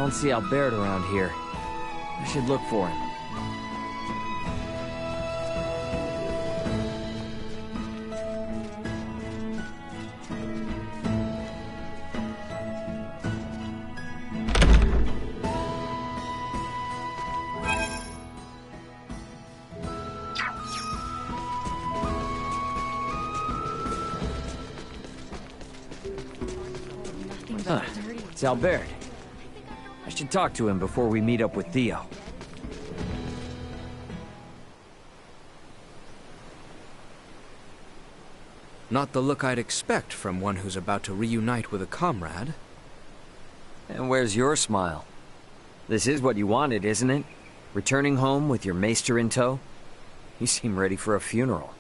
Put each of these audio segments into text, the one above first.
Don't see Albert around here. I should look for him. It's Albert. I should talk to him before we meet up with Theo. Not the look I'd expect from one who's about to reunite with a comrade. And where's your smile? This is what you wanted, isn't it? Returning home with your maester in tow? You seem ready for a funeral.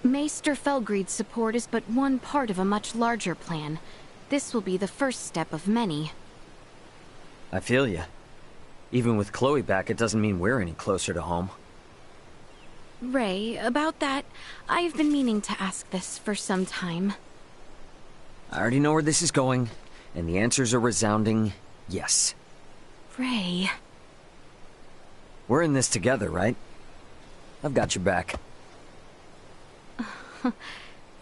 Maester Felgreid's support is but one part of a much larger plan. This will be the first step of many. I feel ya. Even with Chloe back, it doesn't mean we're any closer to home. Ray, about that, I've been meaning to ask this for some time. I already know where this is going, and the answer's a resounding yes. Ray... We're in this together, right? I've got your back.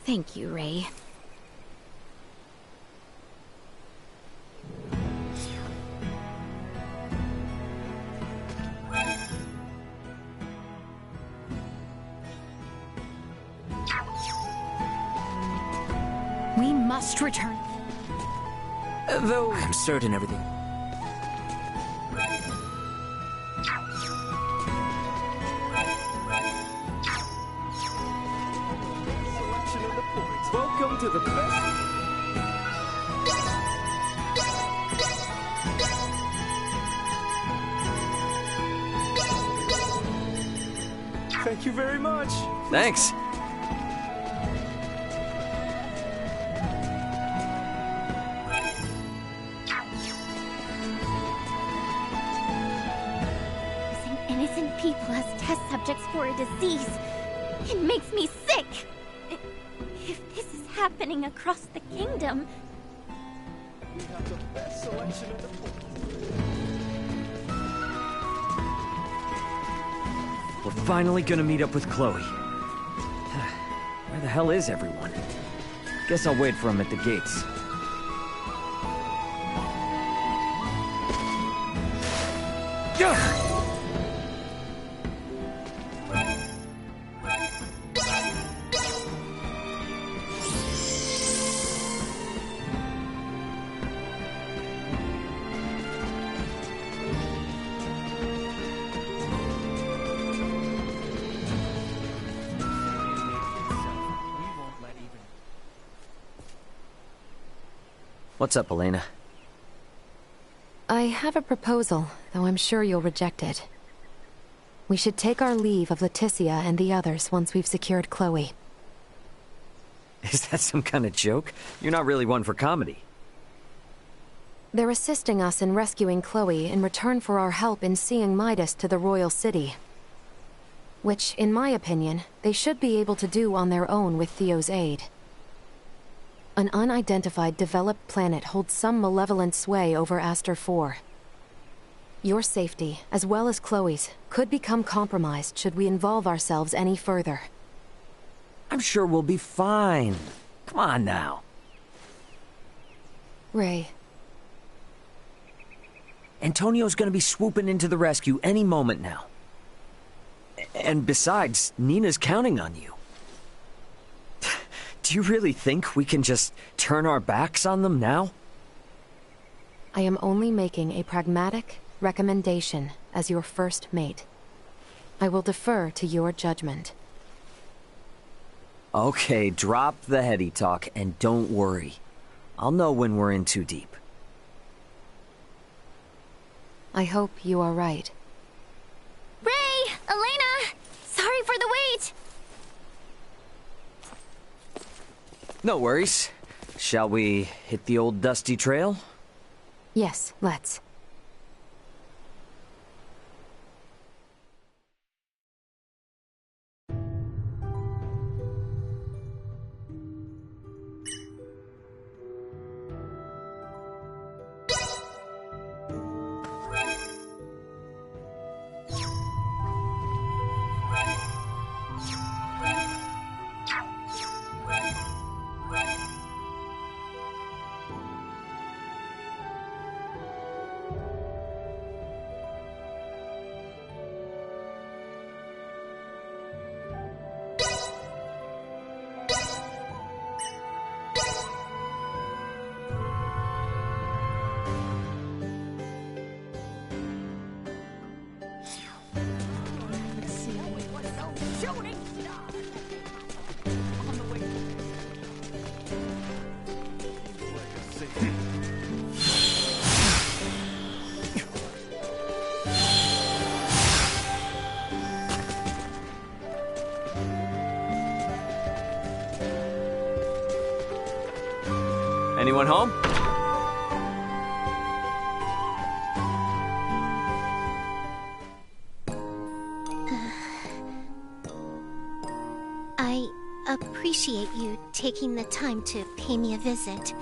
Thank you, Ray. We must return. Though I'm certain everything. Welcome to the best. Thank you very much. Thanks. Using innocent people as test subjects for a disease. It makes me sick. If this is happening across the kingdom... We have the best selection in the pool. We're finally gonna meet up with Chloe. Where the hell is everyone? Guess I'll wait for him at the gates. What's up, Elena? I have a proposal, though I'm sure you'll reject it. We should take our leave of Leticia and the others once we've secured Chloe. Is that some kind of joke? You're not really one for comedy. They're assisting us in rescuing Chloe in return for our help in seeing Midas to the royal city. Which, in my opinion, they should be able to do on their own with Theo's aid. An unidentified developed planet holds some malevolent sway over Aster 4. Your safety, as well as Chloe's, could become compromised should we involve ourselves any further. I'm sure we'll be fine. Come on now. Ray. Antonio's gonna be swooping into the rescue any moment now. And besides, Nina's counting on you. Do you really think we can just turn our backs on them now? I am only making a pragmatic recommendation as your first mate. I will defer to your judgment. Okay, drop the heady talk and don't worry. I'll know when we're in too deep. I hope you are right. Ray! Elena! Sorry for the wait! No worries. Shall we hit the old dusty trail? Yes, let's. Anyone home? I appreciate you taking the time to pay me a visit.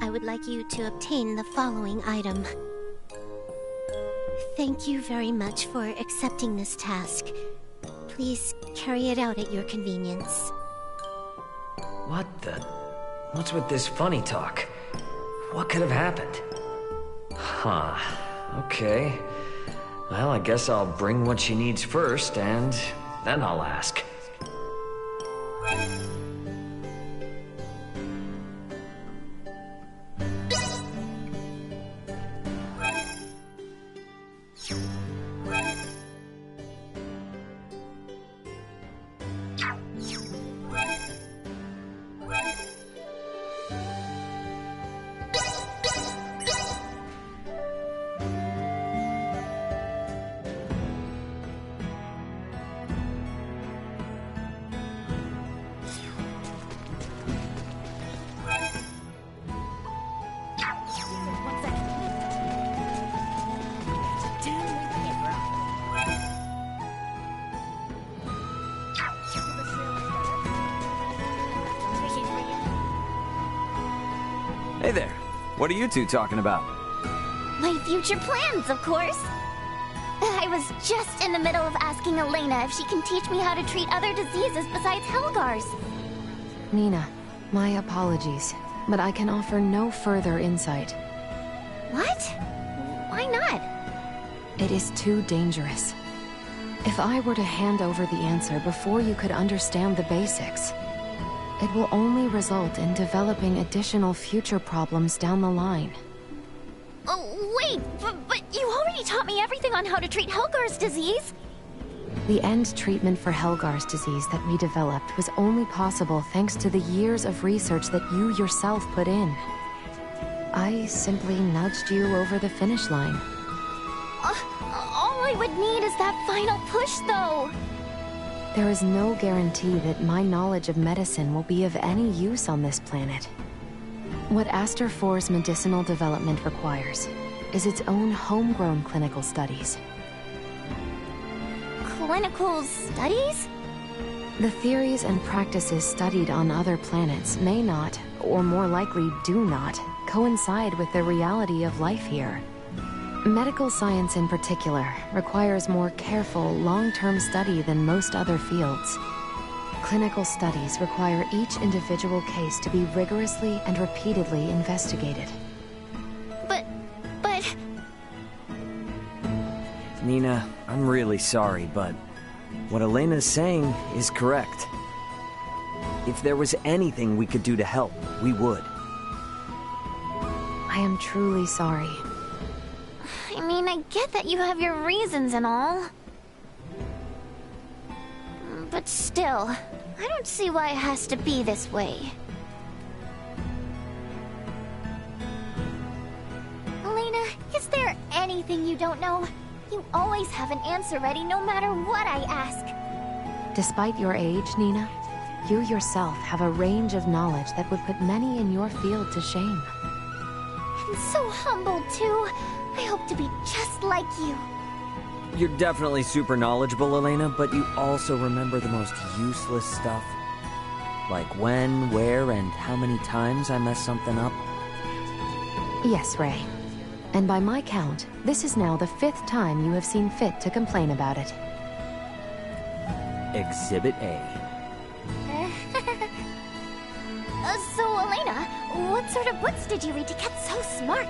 I would like you to obtain the following item. Thank you very much for accepting this task. Please carry it out at your convenience. What the... What's with this funny talk? What could have happened? Huh. Okay. Well, I guess I'll bring what she needs first, and then I'll ask. Hey there. What are you two talking about? My future plans, of course. I was just in the middle of asking Elena if she can teach me how to treat other diseases besides Helgar's. Nina, my apologies, but I can offer no further insight. What? Why not? It is too dangerous. If I were to hand over the answer before you could understand the basics, it will only result in developing additional future problems down the line. Oh, wait, but you already taught me everything on how to treat Helgar's disease. The end treatment for Helgar's disease that we developed was only possible thanks to the years of research that you yourself put in. I simply nudged you over the finish line. All I would need is that final push, though. There is no guarantee that my knowledge of medicine will be of any use on this planet. What Aster IV's medicinal development requires is its own homegrown clinical studies. Clinical studies? The theories and practices studied on other planets may not, or more likely do not, coincide with the reality of life here. Medical science in particular requires more careful, long-term study than most other fields. Clinical studies require each individual case to be rigorously and repeatedly investigated. But... Nina, I'm really sorry, but what Elena's saying is correct. If there was anything we could do to help, we would. I am truly sorry. I mean, I get that you have your reasons and all. But still, I don't see why it has to be this way. Elena, is there anything you don't know? You always have an answer ready no matter what I ask. Despite your age, Nina, you yourself have a range of knowledge that would put many in your field to shame. And so humble, too. I hope to be just like you. You're definitely super knowledgeable, Elena, but you also remember the most useless stuff. Like when, where, and how many times I messed something up. Yes, Ray. And by my count, this is now the 5th time you have seen fit to complain about it. Exhibit A. So, Elena, what sort of books did you read to get so smart?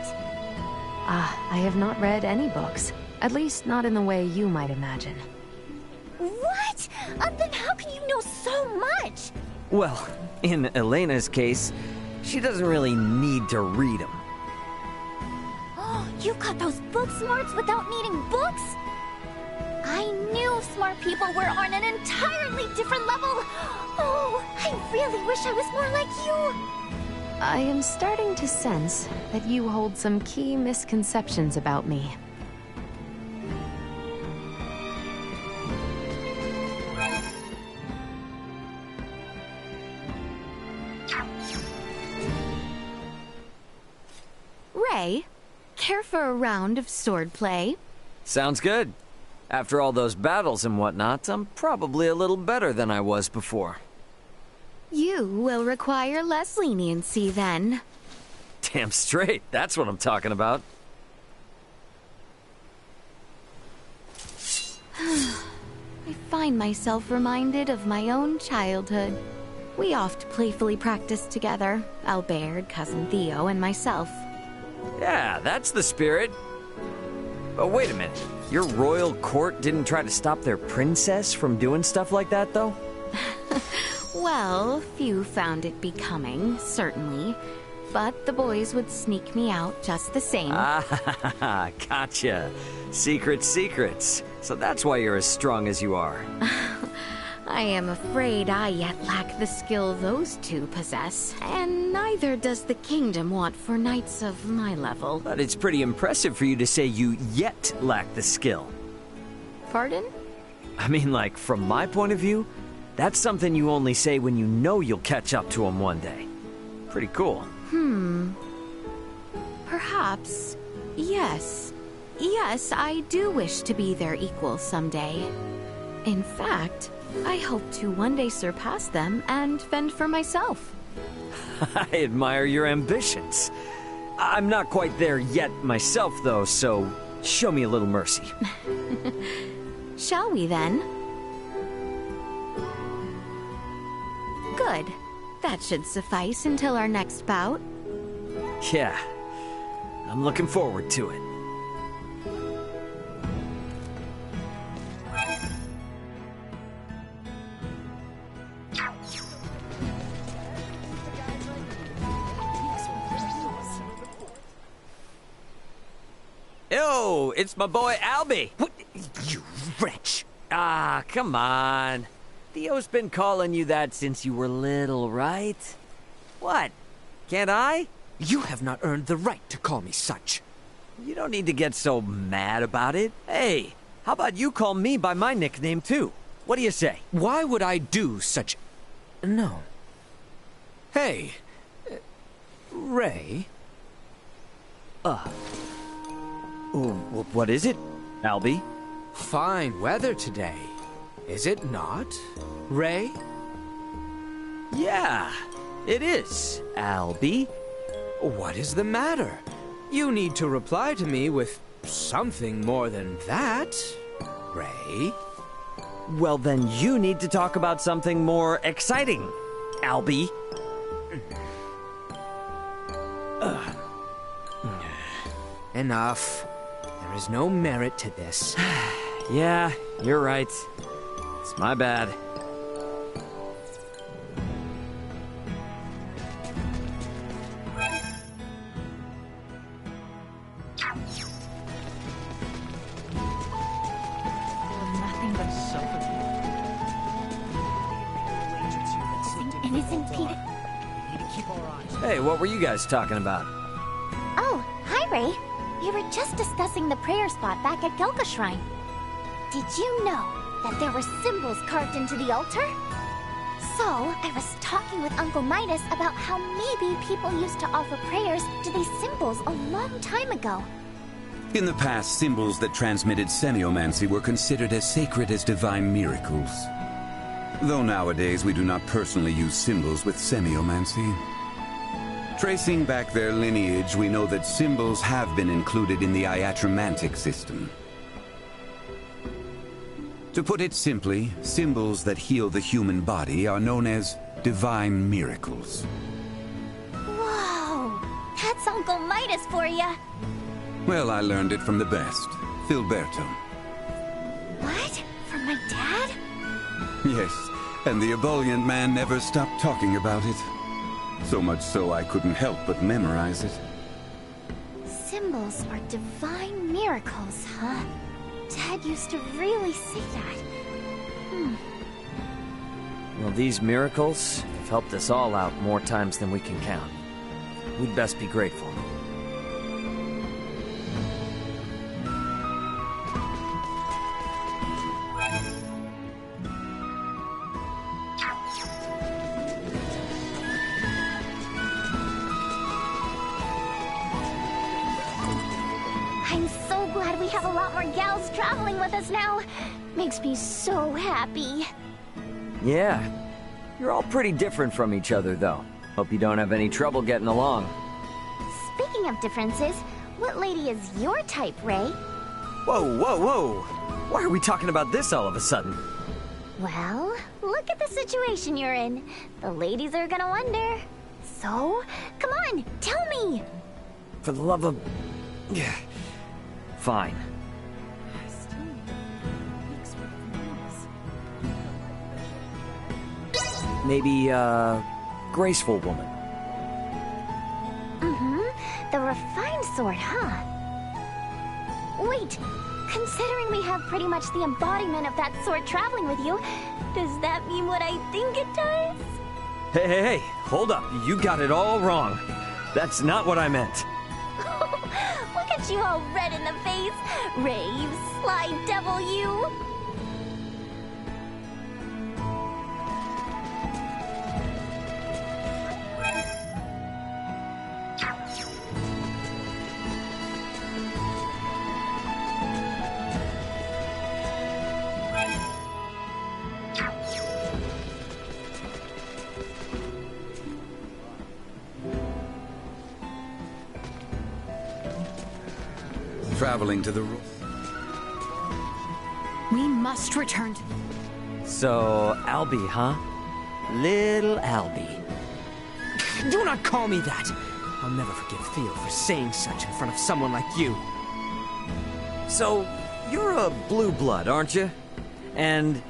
I have not read any books. At least not in the way you might imagine. What? Then how can you know so much? Well, in Elena's case, she doesn't really need to read them. You got those book smarts without needing books? I knew smart people were on an entirely different level. Oh, I really wish I was more like you. I am starting to sense that you hold some key misconceptions about me. Okay. Care for a round of swordplay? Sounds good. After all those battles and whatnot, I'm probably a little better than I was before. You will require less leniency then. Damn straight, that's what I'm talking about. I find myself reminded of my own childhood. We oft playfully practiced together, Albert, Cousin Theo, and myself. Yeah, that's the spirit. But wait a minute, your royal court didn't try to stop their princess from doing stuff like that, though? Well, few found it becoming, certainly. But the boys would sneak me out just the same. Ah, gotcha. Secrets. So that's why you're as strong as you are. I am afraid I yet lack the skill those two possess, and neither does the kingdom want for knights of my level. But it's pretty impressive for you to say you yet lack the skill. Pardon? I mean, like, from my point of view, that's something you only say when you know you'll catch up to him one day. Pretty cool. Perhaps. Yes. Yes, I do wish to be their equal someday. In fact, I hope to one day surpass them and fend for myself. I admire your ambitions. I'm not quite there yet myself, though, so show me a little mercy. Shall we then? Good. That should suffice until our next bout. Yeah, I'm looking forward to it. Yo, it's my boy Albie. What? You wretch! Ah, come on. Theo's been calling you that since you were little, right? What? Can't I? You have not earned the right to call me such. You don't need to get so mad about it. Hey, how about you call me by my nickname too? What do you say? Why would I do such... No. Hey, Ray? What is it, Albie? Fine weather today, is it not, Ray? Yeah, it is, Albie. What is the matter? You need to reply to me with something more than that, Ray. Well, then you need to talk about something more exciting, Albie. Enough. There is no merit to this. Yeah, you're right. It's my bad. Nothing but innocent people. Hey, what were you guys talking about? Oh, hi, Ray. We were just discussing the prayer spot back at Gelka Shrine. Did you know that there were symbols carved into the altar? So, I was talking with Uncle Midas about how maybe people used to offer prayers to these symbols a long time ago. In the past, symbols that transmitted semiomancy were considered as sacred as divine miracles. Though nowadays we do not personally use symbols with semiomancy. Tracing back their lineage, we know that symbols have been included in the iatromantic system. To put it simply, symbols that heal the human body are known as divine miracles. Whoa! That's Uncle Midas for ya! Well, I learned it from the best, Filberto. What? From my dad? Yes, and the ebullient man never stopped talking about it. So much so I couldn't help but memorize it. Symbols are divine miracles, huh? Dad used to really say that. Well, these miracles have helped us all out more times than we can count. We'd best be grateful. we have a lot more gals traveling with us now. Makes me so happy. Yeah. You're all pretty different from each other, though. Hope you don't have any trouble getting along. Speaking of differences, what lady is your type, Ray? Whoa, whoa, whoa! Why are we talking about this all of a sudden? Well, look at the situation you're in. The ladies are gonna wonder. So, come on, tell me! For the love of... Yeah. Fine. Maybe, graceful woman. Mm-hmm. The refined sort, huh? Wait, considering we have pretty much the embodiment of that sort traveling with you, does that mean what I think it does? Hey, hey, hey! Hold up! You got it all wrong. That's not what I meant. Look at you all red in the face! Ray, you sly devil, you! Traveling to the... We must return to... So, Albie, huh? Little Albie. Do not call me that! I'll never forgive Theo for saying such in front of someone like you. So, you're a blue blood, aren't you? And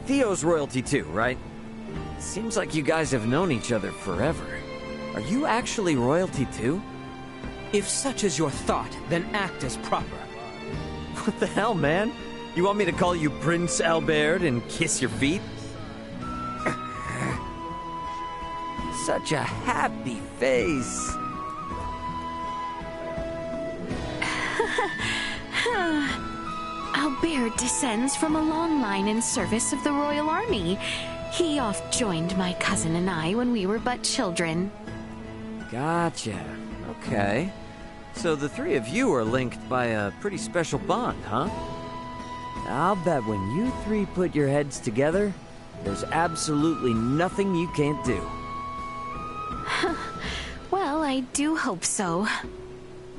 Theo's royalty too, right? Seems like you guys have known each other forever. Are you actually royalty too? If such is your thought, then act as proper. What the hell, man? You want me to call you Prince Albert and kiss your feet? Such a happy face. Albert descends from a long line in service of the Royal Army. He oft joined my cousin and I when we were but children. Gotcha. Okay. So the three of you are linked by a pretty special bond, huh? I'll bet when you three put your heads together, there's absolutely nothing you can't do. Well, I do hope so.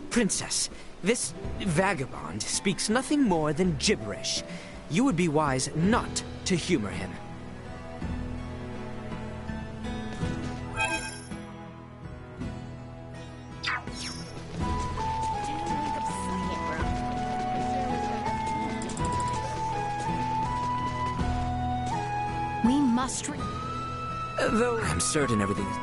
Princess, this vagabond speaks nothing more than gibberish. You would be wise not to humor him. We must Though I'm certain everything is...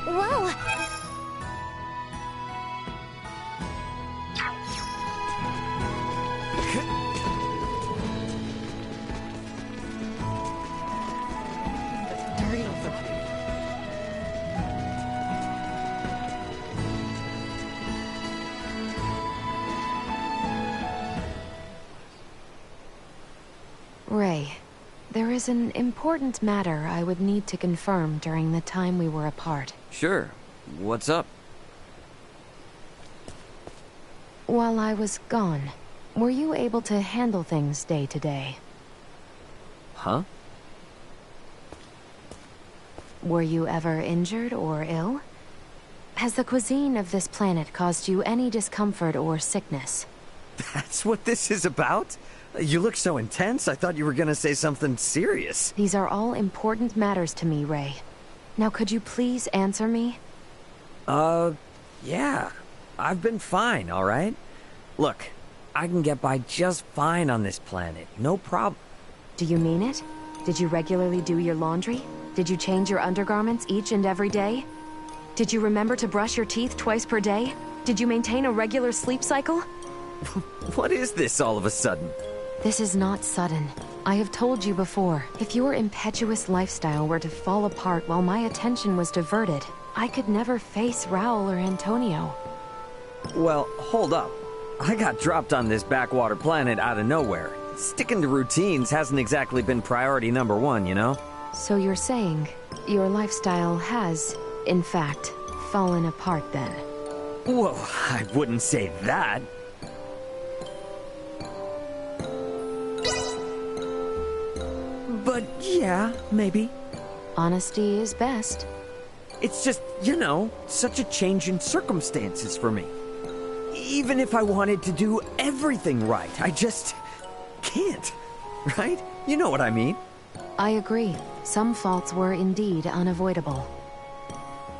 Whoa! Ray, there is an important matter I would need to confirm during the time we were apart. Sure. What's up? While I was gone, were you able to handle things day to day? Huh? Were you ever injured or ill? Has the cuisine of this planet caused you any discomfort or sickness? That's what this is about? You look so intense, I thought you were gonna say something serious. These are all important matters to me, Ray. Now could you please answer me? Yeah. I've been fine, alright? Look, I can get by just fine on this planet, no problem. Do you mean it? Did you regularly do your laundry? Did you change your undergarments each and every day? Did you remember to brush your teeth twice per day? Did you maintain a regular sleep cycle? What is this all of a sudden? This is not sudden. I have told you before, if your impetuous lifestyle were to fall apart while my attention was diverted, I could never face Raoul or Antonio. Well, hold up. I got dropped on this backwater planet out of nowhere. Sticking to routines hasn't exactly been priority number one, you know? So you're saying, your lifestyle has In fact, fallen apart then. Whoa, I wouldn't say that. But yeah, maybe. Honesty is best. It's just, you know, such a change in circumstances for me. Even if I wanted to do everything right, I just can't. Right? You know what I mean? I agree. Some faults were indeed unavoidable.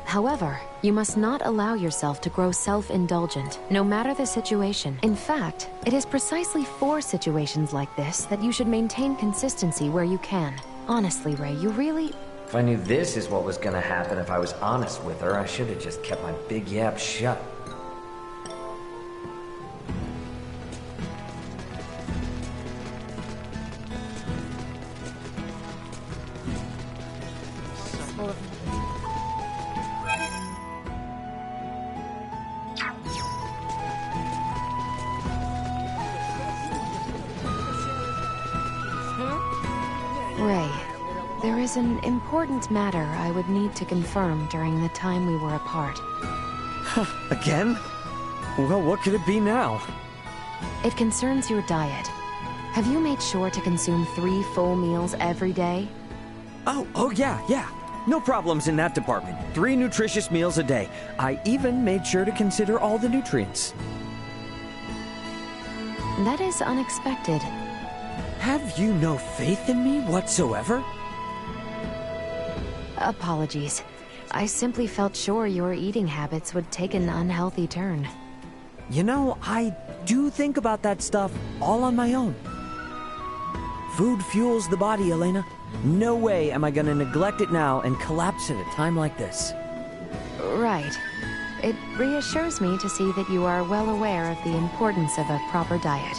However, you must not allow yourself to grow self-indulgent, no matter the situation. In fact, it is precisely for situations like this that you should maintain consistency where you can. Honestly, Ray, you really... If I knew this is what was gonna happen if I was honest with her, I should have just kept my big yap shut. Ray, there is an important matter I would need to confirm during the time we were apart. Again? Well, what could it be now? It concerns your diet. Have you made sure to consume 3 full meals every day? Oh yeah. No problems in that department. 3 nutritious meals a day. I even made sure to consider all the nutrients. That is unexpected. Have you no faith in me whatsoever? Apologies. I simply felt sure your eating habits would take an unhealthy turn. You know, I do think about that stuff all on my own. Food fuels the body, Elena. No way am I gonna neglect it now and collapse at a time like this. Right. It reassures me to see that you are well aware of the importance of a proper diet.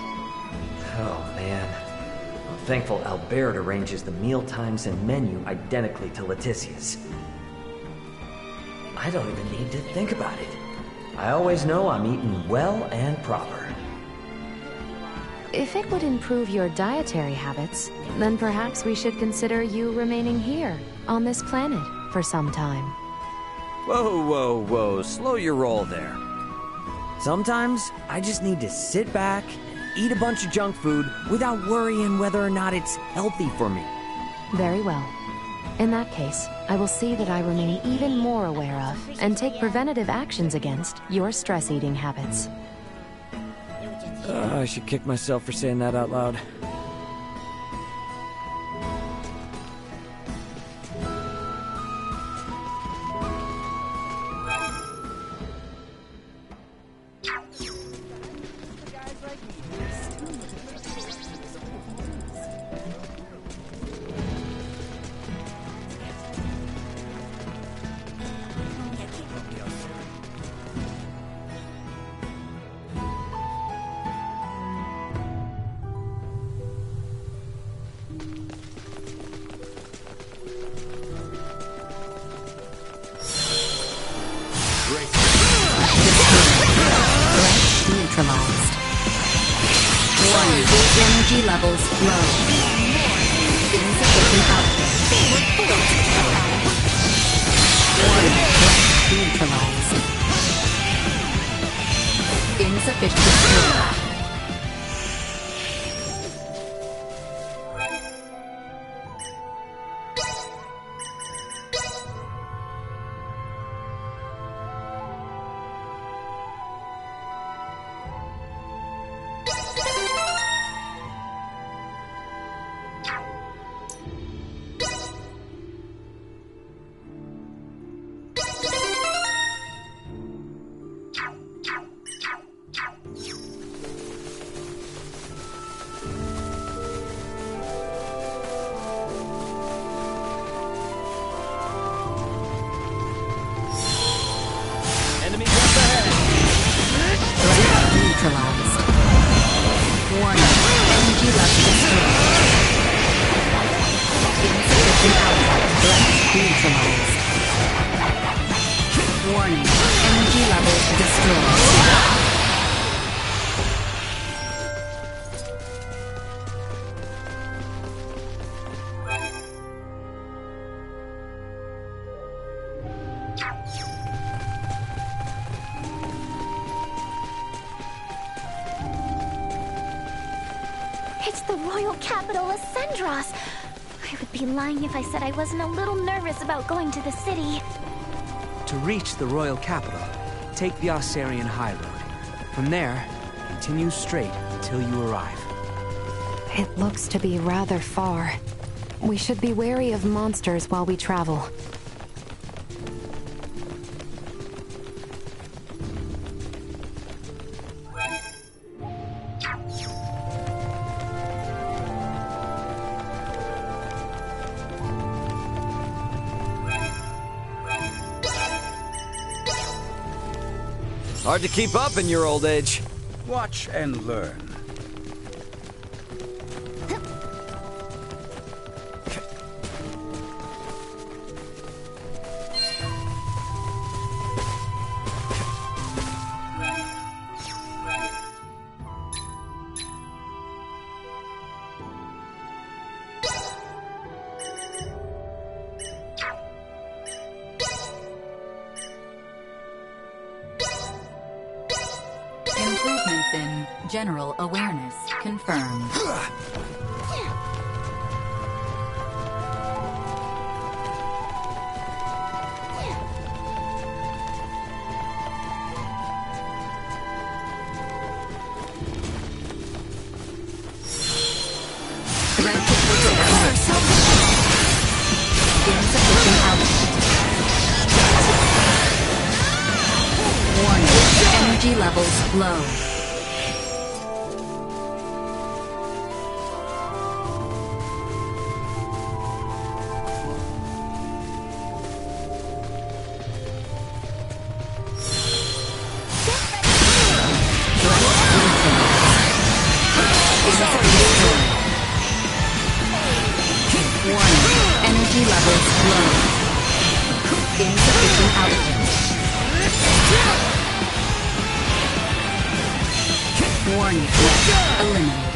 Oh, man. I'm thankful Albert arranges the meal times and menu identically to Leticia's. I don't even need to think about it. I always know I'm eating well and proper. If it would improve your dietary habits, then perhaps we should consider you remaining here, on this planet, for some time. Whoa. Slow your roll there. Sometimes, I just need to sit back and eat a bunch of junk food without worrying whether or not it's healthy for me. Very well. In that case, I will see that I remain even more aware of, and take preventative actions against, your stress-eating habits. I should kick myself for saying that out loud. Neutralized. Warning, energy levels low. Insufficient output. Warning, neutralized. Insufficient fuel. Neutralized. Warning, energy level destroyed. Insufficient output. Neutralized. Warning, energy level destroyed. It's the royal capital, Ascendros. I would be lying if I said I wasn't a little nervous about going to the city. To reach the royal capital, take the Osarian High Road. From there, continue straight until you arrive. It looks to be rather far. We should be wary of monsters while we travel. Hard to keep up in your old age. Watch and learn. Improvements in general awareness confirmed. Insufficient output. Warning, energy levels low. Warning, energy levels low. Insufficient output. Warning, eliminated.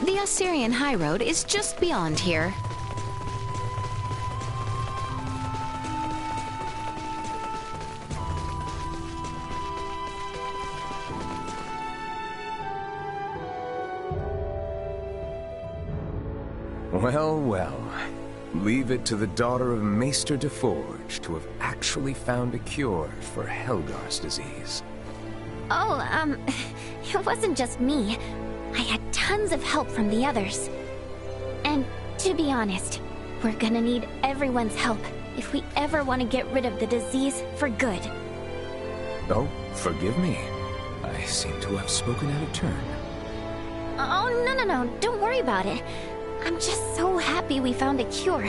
The Osarian High Road is just beyond here. Well, well. Leave it to the daughter of Maester DeForge to have actually found a cure for Helgar's disease. Oh, it wasn't just me. I had tons of help from the others. And to be honest, we're gonna need everyone's help if we ever want to get rid of the disease for good. Oh, forgive me. I seem to have spoken out of turn. Oh, no, don't worry about it. I'm just so happy we found a cure.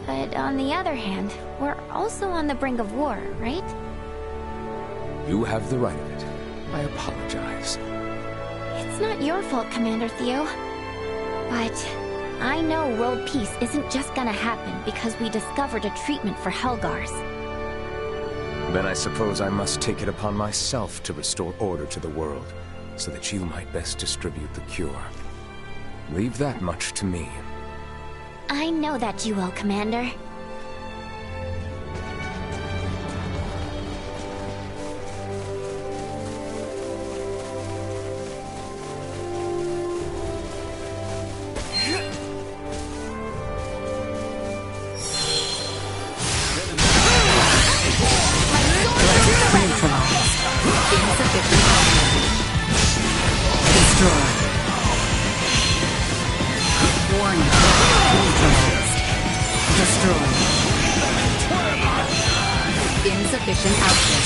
But on the other hand, we're also on the brink of war, right? You have the right of it. I apologize. It's not your fault, Commander Theo. But I know world peace isn't just gonna happen because we discovered a treatment for Helgar's. Then I suppose I must take it upon myself to restore order to the world, so that you might best distribute the cure. Leave that much to me. I know that you will, Commander. Destroy. Insufficient output.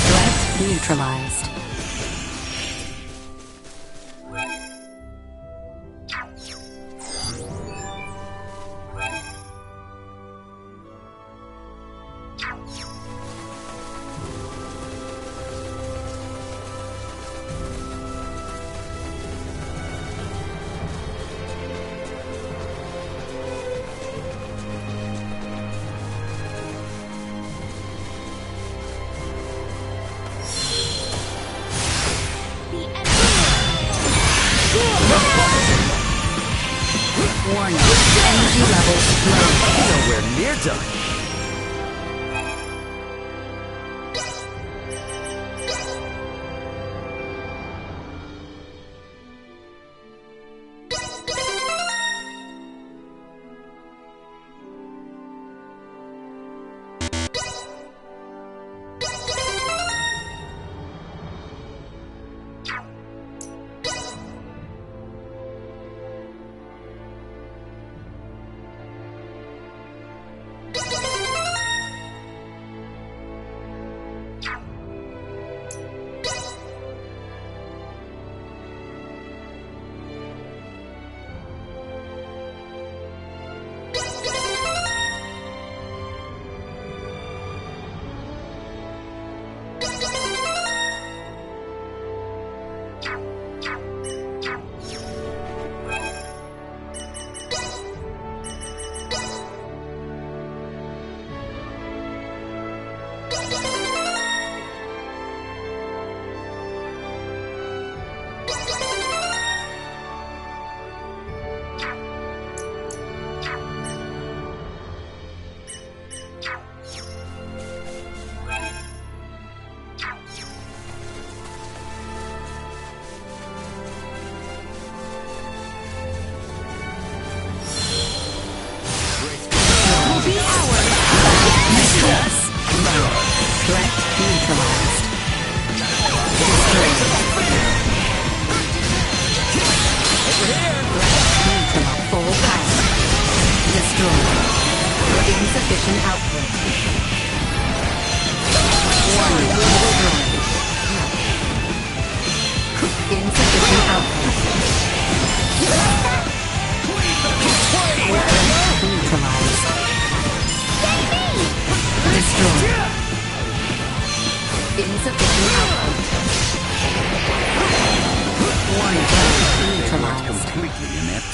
Threat neutralized. Warning. Energy levels low. Nowhere near done. Insufficient output. Insufficient output. Neutralized. Destroyed. Insufficient output. Warning. Neutralized. Completely inept.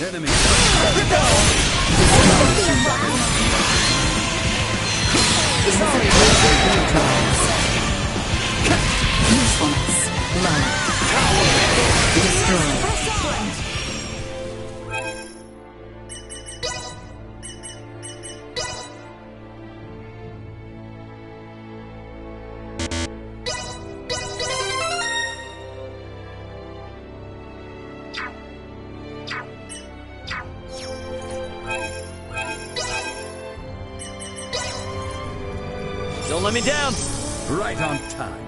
Enemy. Usefulness. Low. Destroyed. Don't let me down! Right on time.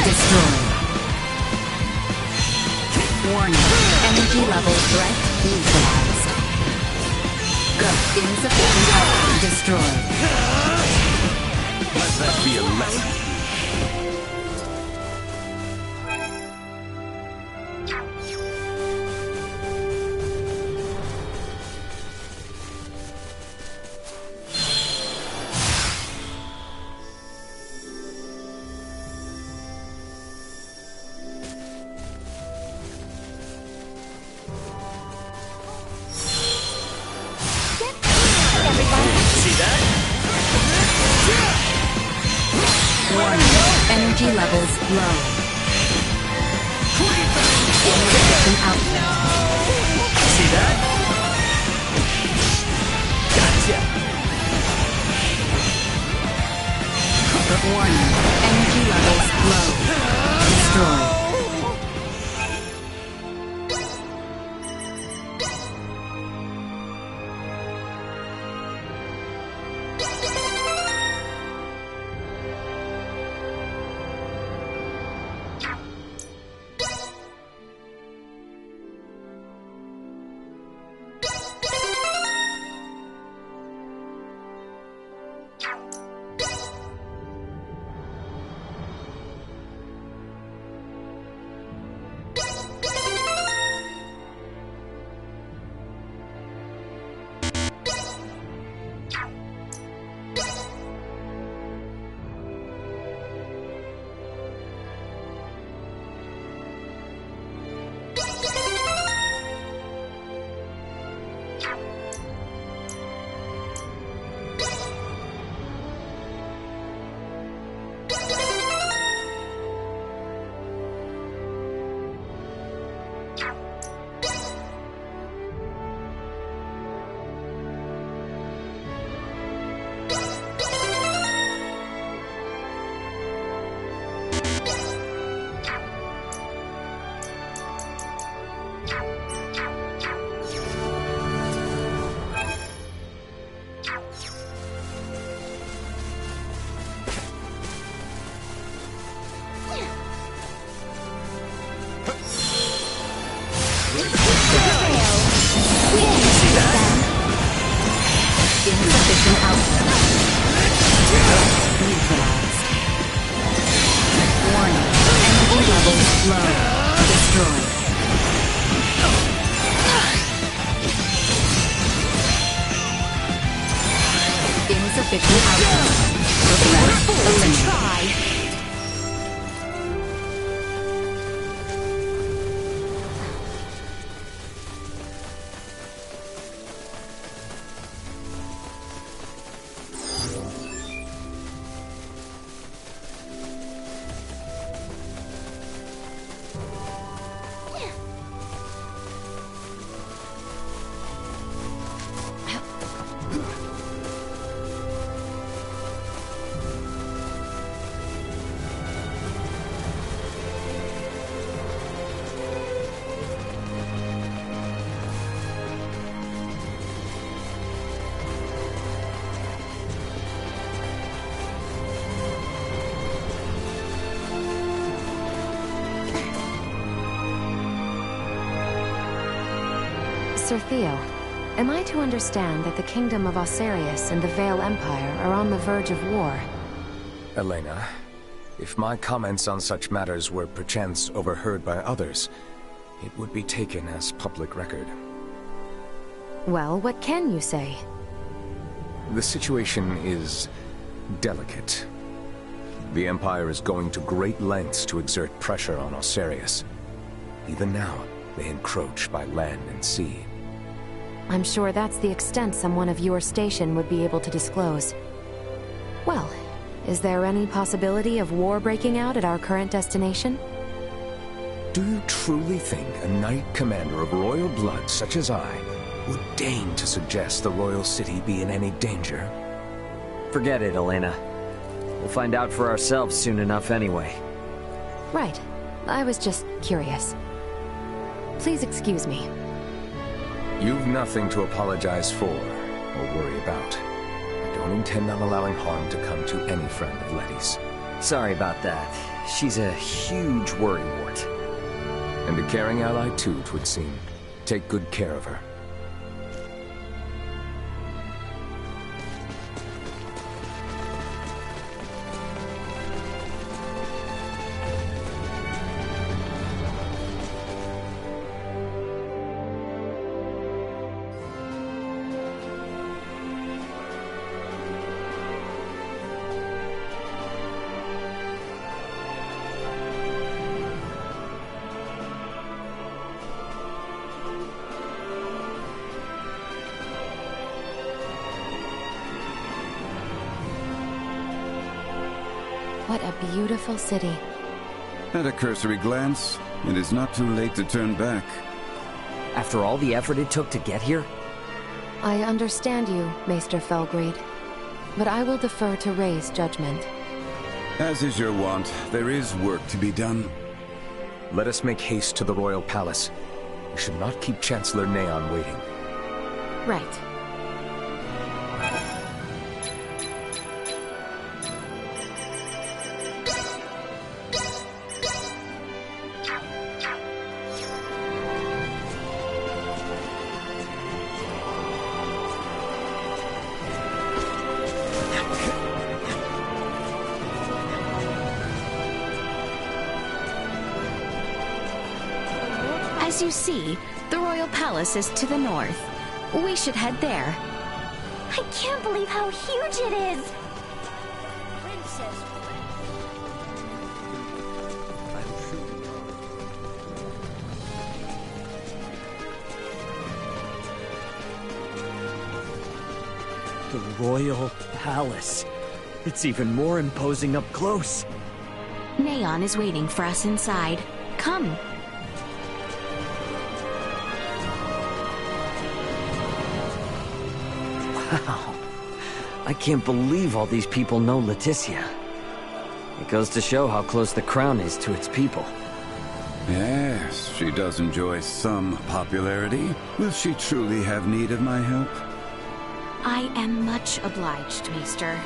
Destroyed. Warning. Energy level threat neutralized. Insufficient output destroyed. Let that be a lesson. Energy levels low. Insufficient output. See that? Gotcha! Warning. Energy levels low. Destroyed. Insufficient output. Neutralized. Warning. Energy levels low. Destroyed. Insufficient output. Threat eliminated. Sir Theo, am I to understand that the Kingdom of Osarius and the Vale Empire are on the verge of war? Elena, if my comments on such matters were perchance overheard by others, it would be taken as public record. Well, what can you say? The situation is delicate. The Empire is going to great lengths to exert pressure on Osarius. Even now, they encroach by land and sea. I'm sure that's the extent someone of your station would be able to disclose. Well, is there any possibility of war breaking out at our current destination? Do you truly think a knight commander of royal blood such as I would deign to suggest the royal city be in any danger? Forget it, Elena. We'll find out for ourselves soon enough anyway. Right. I was just curious. Please excuse me. You've nothing to apologize for, or worry about. I don't intend on allowing harm to come to any friend of Letty's. Sorry about that. She's a huge worrywart. And a caring ally too, 'twould seem. Take good care of her. What a beautiful city. At a cursory glance, it is not too late to turn back. After all the effort it took to get here? I understand you, Maester Felgreed, but I will defer to Ray's judgment. As is your wont, there is work to be done. Let us make haste to the Royal Palace. We should not keep Chancellor Neon waiting. Right. As you see, the Royal Palace is to the north. We should head there. I can't believe how huge it is! The Royal Palace. It's even more imposing up close. Neon is waiting for us inside. Come. Wow. I can't believe all these people know Leticia. It goes to show how close the crown is to its people. Yes, she does enjoy some popularity. Will she truly have need of my help? I am much obliged, Maester.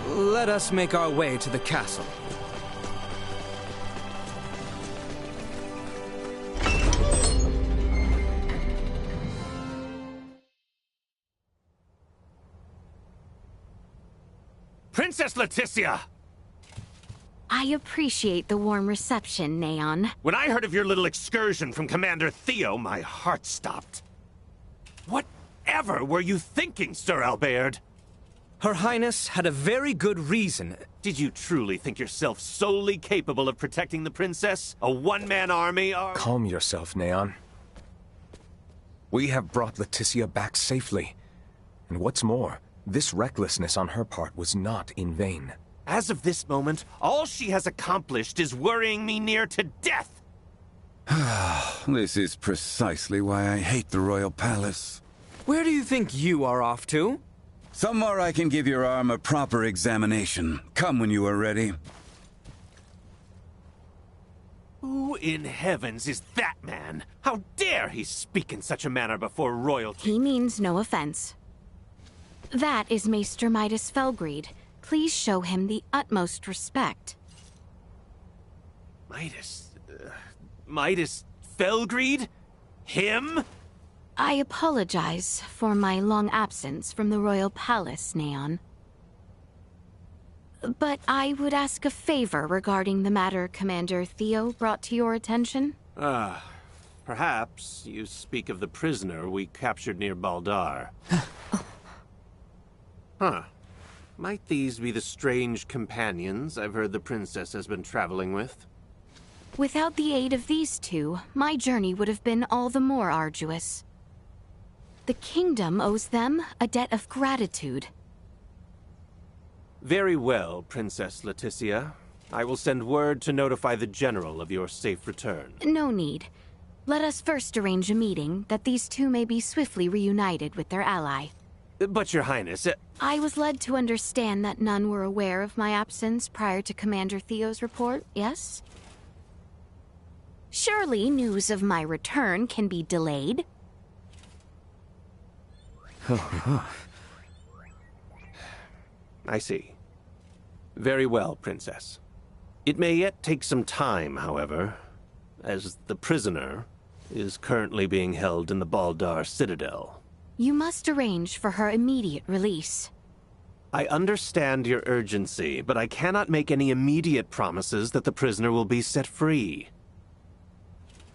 Let us make our way to the castle. Princess Leticia! I appreciate the warm reception, Neon. When I heard of your little excursion from Commander Theo, my heart stopped. Whatever were you thinking, Sir Albert? Her Highness had a very good reason. Did you truly think yourself solely capable of protecting the princess? A one-man army, or... Calm yourself, Neon. We have brought Leticia back safely. And what's more, this recklessness on her part was not in vain. As of this moment, all she has accomplished is worrying me near to death! This is precisely why I hate the Royal Palace. Where do you think you are off to? Somewhere I can give your arm a proper examination. Come when you are ready. Who in heavens is that man? How dare he speak in such a manner before royalty? He means no offense. That is Maester Midas Felgreed. Please show him the utmost respect. Midas Felgreed? Him? I apologize for my long absence from the Royal Palace, Neon. But I would ask a favor regarding the matter Commander Theo brought to your attention. Perhaps you speak of the prisoner we captured near Baldar. Huh. Might these be the strange companions I've heard the princess has been traveling with? Without the aid of these two, my journey would have been all the more arduous. The kingdom owes them a debt of gratitude. Very well, Princess Leticia. I will send word to notify the general of your safe return. No need. Let us first arrange a meeting that these two may be swiftly reunited with their ally. But, Your Highness... I was led to understand that none were aware of my absence prior to Commander Theo's report, yes? Surely news of my return can be delayed. I see. Very well, Princess. It may yet take some time, however, as the prisoner is currently being held in the Baldar Citadel. You must arrange for her immediate release. I understand your urgency, but I cannot make any immediate promises that the prisoner will be set free.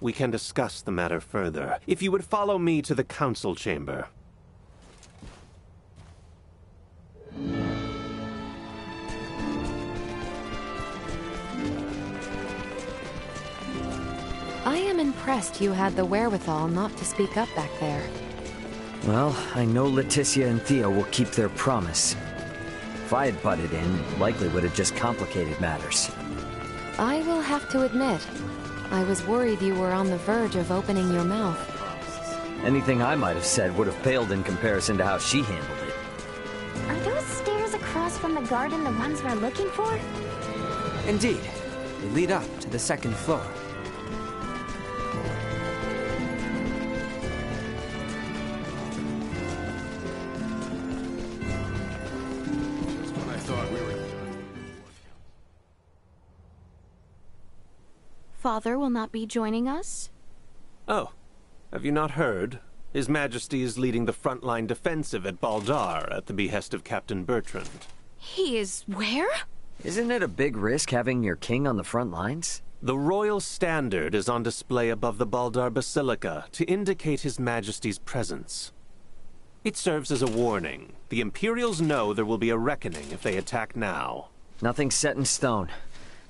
We can discuss the matter further, if you would follow me to the council chamber. I am impressed you had the wherewithal not to speak up back there. Well, I know Leticia and Theo will keep their promise. If I had butted in, likely would have just complicated matters. I will have to admit, I was worried you were on the verge of opening your mouth. Anything I might have said would have paled in comparison to how she handled it. Are those stairs across from the garden the ones we're looking for? Indeed. They lead up to the second floor. Father will not be joining us? Oh, have you not heard? His Majesty is leading the frontline defensive at Baldar at the behest of Captain Bertrand. He is where? Isn't it a big risk having your king on the front lines? The royal standard is on display above the Baldar Basilica to indicate His Majesty's presence. It serves as a warning. The Imperials know there will be a reckoning if they attack now. Nothing's set in stone.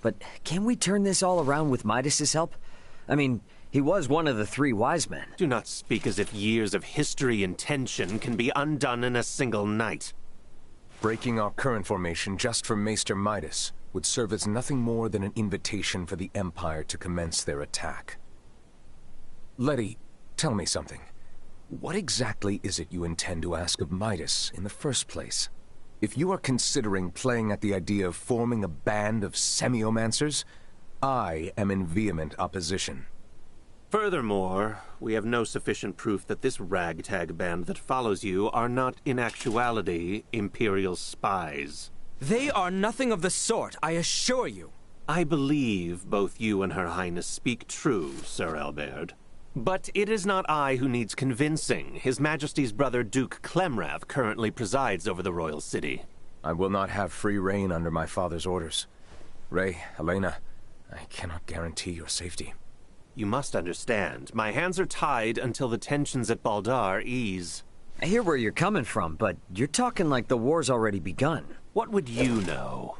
But can we turn this all around with Midas's help? I mean, he was one of the 3 wise men. Do not speak as if years of history and tension can be undone in a single night. Breaking our current formation just for Maester Midas would serve as nothing more than an invitation for the Empire to commence their attack. Letty, tell me something. What exactly is it you intend to ask of Midas in the first place? If you are considering playing at the idea of forming a band of semiomancers, I am in vehement opposition. Furthermore, we have no sufficient proof that this ragtag band that follows you are not in actuality Imperial spies. They are nothing of the sort, I assure you. I believe both you and Her Highness speak true, Sir Albert. But it is not I who needs convincing. His Majesty's brother Duke Clemrath currently presides over the royal city. I will not have free reign under my father's orders. Ray, Helena, I cannot guarantee your safety. You must understand, my hands are tied until the tensions at Baldar ease. I hear where you're coming from, but you're talking like the war's already begun. What would you know?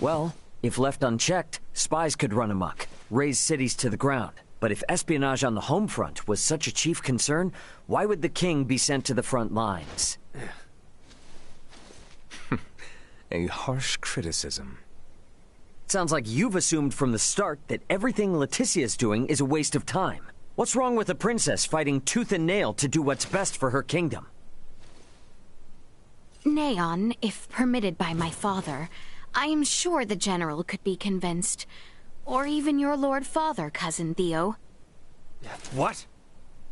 Well, if left unchecked, spies could run amok, raze cities to the ground. But if espionage on the home front was such a chief concern, why would the king be sent to the front lines? A harsh criticism. Sounds like you've assumed from the start that everything Leticia's doing is a waste of time. What's wrong with a princess fighting tooth and nail to do what's best for her kingdom? Neon, if permitted by my father, I am sure the general could be convinced. Or even your Lord Father, Cousin Theo. What?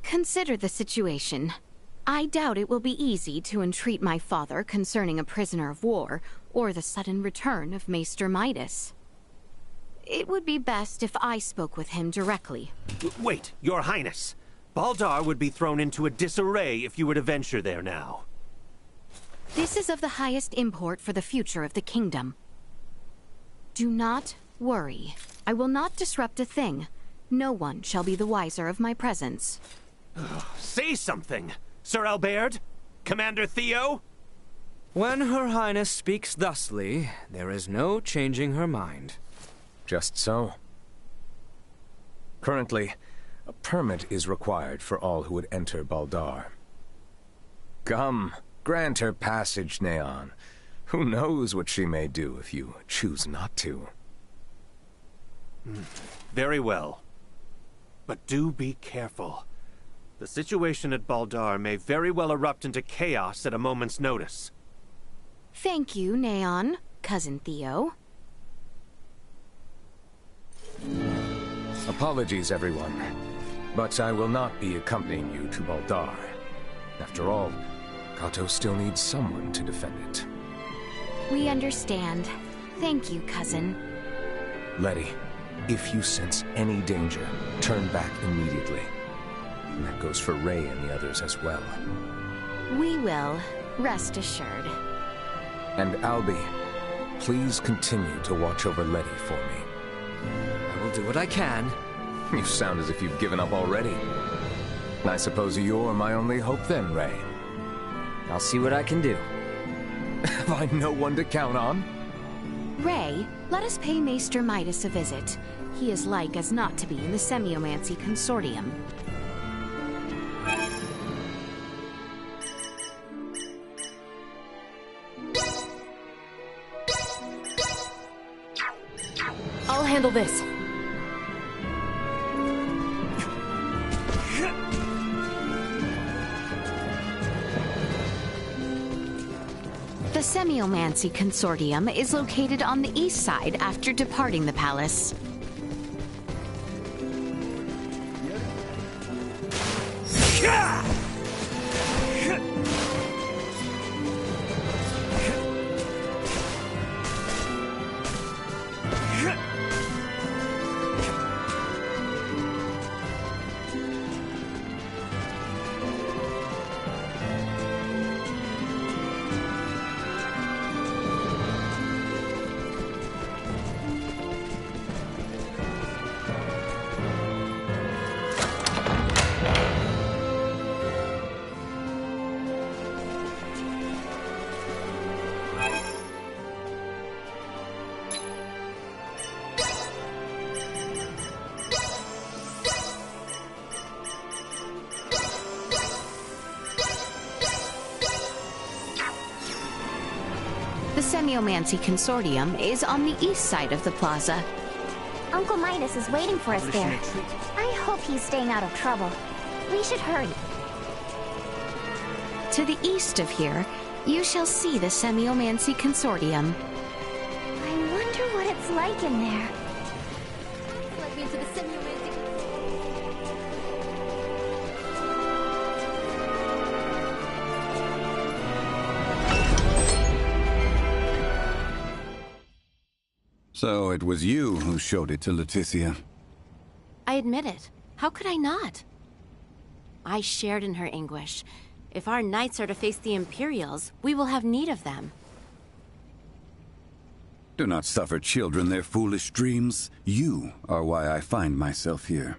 Consider the situation. I doubt it will be easy to entreat my father concerning a prisoner of war, or the sudden return of Maester Midas. It would be best if I spoke with him directly. Wait, Your Highness! Baldar would be thrown into a disarray if you were to venture there now. This is of the highest import for the future of the kingdom. Do not worry. I will not disrupt a thing. No one shall be the wiser of my presence. Say something, Sir Albert! Commander Theo! When Her Highness speaks thusly, there is no changing her mind. Just so. Currently, a permit is required for all who would enter Baldar. Come, grant her passage, Neon. Who knows what she may do if you choose not to. Very well. But do be careful. The situation at Baldar may very well erupt into chaos at a moment's notice. Thank you, Neon, Cousin Theo. Apologies, everyone. But I will not be accompanying you to Baldar. After all, Kato still needs someone to defend it. We understand. Thank you, cousin. Letty, if you sense any danger, turn back immediately. And that goes for Ray and the others as well. We will, rest assured. And Albie, please continue to watch over Letty for me. I will do what I can. You sound as if you've given up already. I suppose you're my only hope then, Ray. I'll see what I can do. Have I no one to count on? Ray, let us pay Maester Midas a visit. He is like as not to be in the Semiomancy Consortium. I'll handle this. The Semiomancy Consortium is located on the east side after departing the palace. The Semiomancy Consortium is on the east side of the plaza. Uncle Midas is waiting for us there. I hope he's staying out of trouble. We should hurry. To the east of here, you shall see the Semiomancy Consortium. I wonder what it's like in there. Let me into the Semiomancy. So it was you who showed it to Leticia. I admit it. How could I not? I shared in her anguish. If our knights are to face the Imperials, we will have need of them. Do not suffer children their foolish dreams. You are why I find myself here.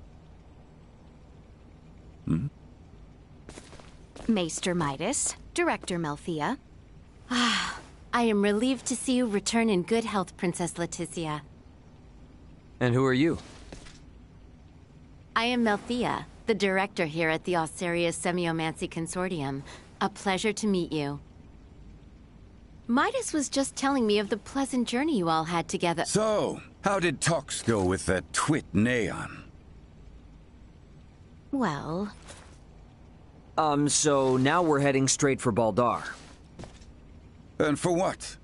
Maester Midas, Director Melthea. I am relieved to see you return in good health, Princess Leticia. And who are you? I am Melthea, the director here at the Osarius Semiomancy Consortium. A pleasure to meet you. Midas was just telling me of the pleasant journey you all had together. So, how did talks go with that twit Neon? Well... So now we're heading straight for Baldar. And for what?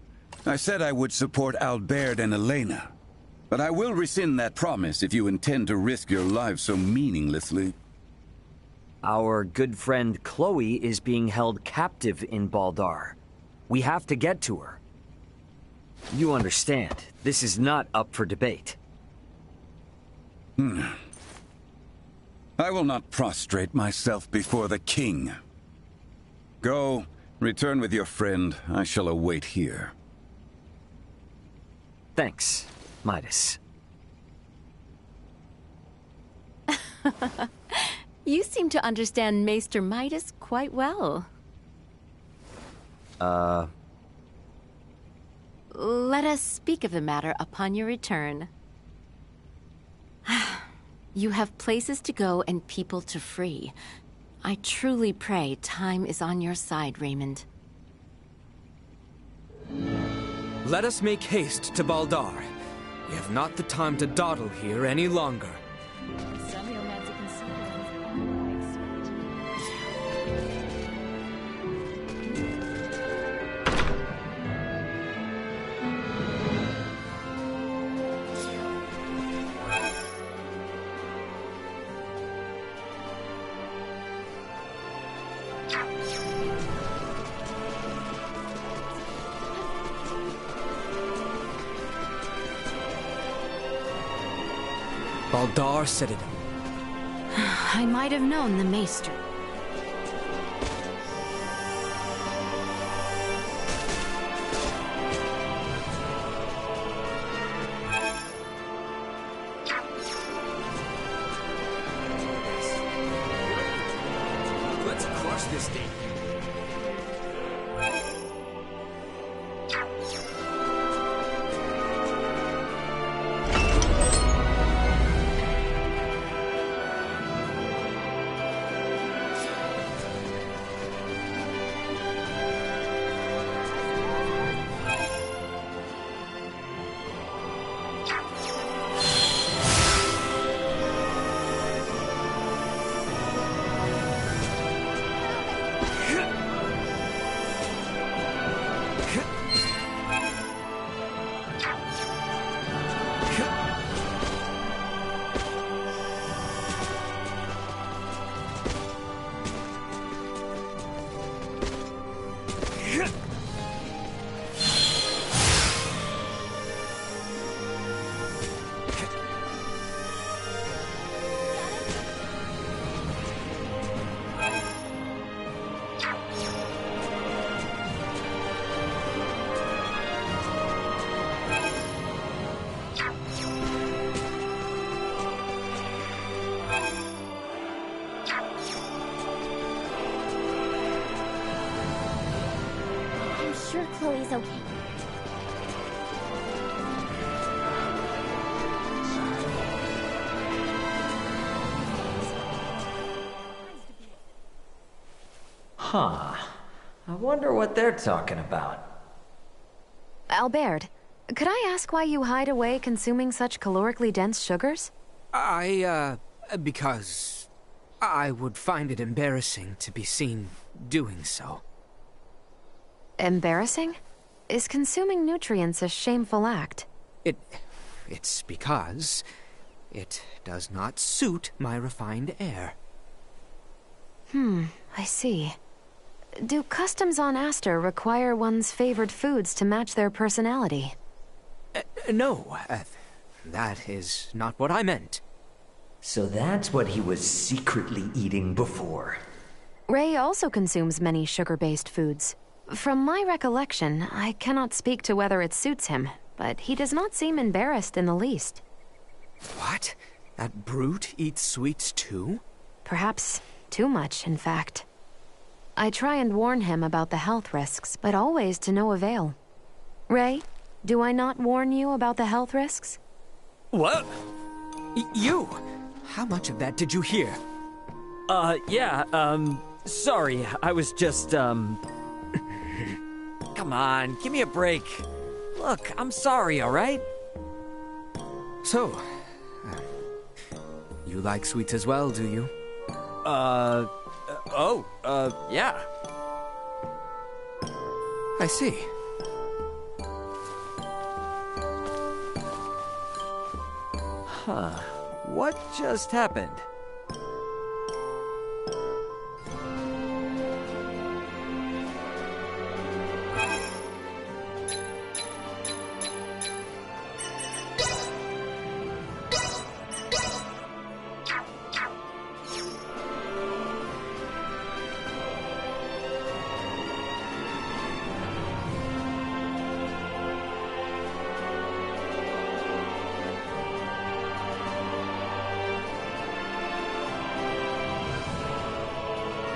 I said I would support Albert and Elena. But I will rescind that promise if you intend to risk your lives so meaninglessly. Our good friend Chloe is being held captive in Baldar. We have to get to her. You understand, this is not up for debate. I will not prostrate myself before the king. Go. Return with your friend. I shall await here. Thanks, Midas. You seem to understand Maester Midas quite well. Let us speak of the matter upon your return. You have places to go and people to free. I truly pray time is on your side, Raymond. Let us make haste to Baldar. We have not the time to dawdle here any longer. Baldar Citadel. I might have known the Maester. Let's crush this thing. Sure Chloe's okay. Huh. I wonder what they're talking about. Albert, could I ask why you hide away consuming such calorically dense sugars? Because I would find it embarrassing to be seen doing so. Embarrassing? Is consuming nutrients a shameful act? It's because it does not suit my refined air. I see. Do customs on Aster require one's favored foods to match their personality? No, that is not what I meant. So that's what he was secretly eating before. Ray also consumes many sugar-based foods. From my recollection, I cannot speak to whether it suits him, but he does not seem embarrassed in the least. What? That brute eats sweets too? Perhaps too much, in fact. I try and warn him about the health risks, but always to no avail. Ray, do I not warn you about the health risks? What? You? How much of that did you hear? Sorry, I was just, Come on, give me a break. Look, I'm sorry, alright? So, you like sweets as well, do you? Yeah. I see. Huh. What just happened?